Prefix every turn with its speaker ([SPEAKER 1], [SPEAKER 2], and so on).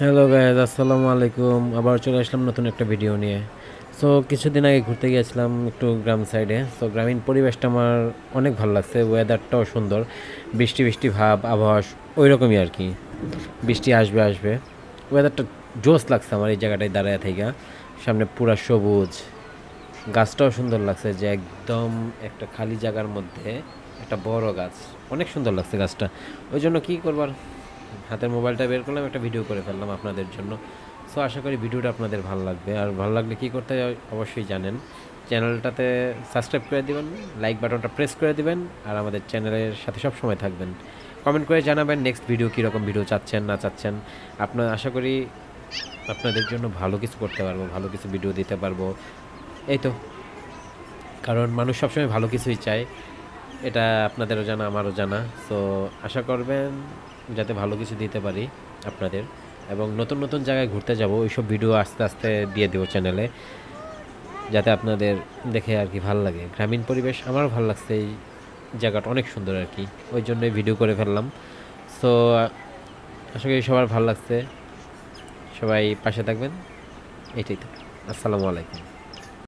[SPEAKER 1] Hello guys, আসসালামু আলাইকুম। আবার চলে আসলাম নতুন একটা ভিডিও নিয়ে। সো কিছুদিন আগে ঘুরতে গিয়েছিলাম একটু গ্রাম সাইডে। সো গ্রামীণ পরিবেশটা আমার অনেক ভালো লাগছে, ওয়েদারটাও সুন্দর, বৃষ্টি বৃষ্টি ভাব আবহাওয়া ওই রকমই আর কি। বৃষ্টি আসবে আসবে, ওয়েদারটা জোস লাগছে আমার এই জায়গাটায় দাঁড়ায় থেকে। সামনে পুরা সবুজ, গাছটাও সুন্দর লাগছে, যে একদম একটা খালি জায়গার মধ্যে একটা বড় গাছ, অনেক সুন্দর লাগছে গাছটা। ওই জন্য কী করবার, হাতের মোবাইলটা বের করলাম, একটা ভিডিও করে ফেললাম আপনাদের জন্য। সো আশা করি ভিডিওটা আপনাদের ভালো লাগবে। আর ভালো লাগলে কী করতে হয় অবশ্যই জানেন, চ্যানেলটাতে সাবস্ক্রাইব করে দিবেন, লাইক বাটনটা প্রেস করে দিবেন, আর আমাদের চ্যানেলের সাথে সব সময় থাকবেন। কমেন্ট করে জানাবেন নেক্সট ভিডিও কীরকম ভিডিও চাচ্ছেন না চাচ্ছেন। আপনার আশা করি আপনাদের জন্য ভালো কিছু করতে পারবো, ভালো কিছু ভিডিও দিতে পারবো। এই তো, কারণ মানুষ সবসময় ভালো কিছুই চায়, এটা আপনাদেরও জানা আমারও জানা। সো আশা করবেন যাতে ভালো কিছু দিতে পারি আপনাদের, এবং নতুন নতুন জায়গায় ঘুরতে যাব, ওইসব ভিডিও আস্তে আস্তে দিয়ে দেবো চ্যানেলে, যাতে আপনাদের দেখে আর কি ভালো লাগে। গ্রামীণ পরিবেশ আমারও ভালো লাগছে, এই জায়গাটা অনেক সুন্দর আর কি, ওই জন্যই ভিডিও করে ফেললাম। সো আশা করি সবার ভালো লাগছে, সবাই পাশে থাকবেন, এটাই তো। আসসালামু আলাইকুম।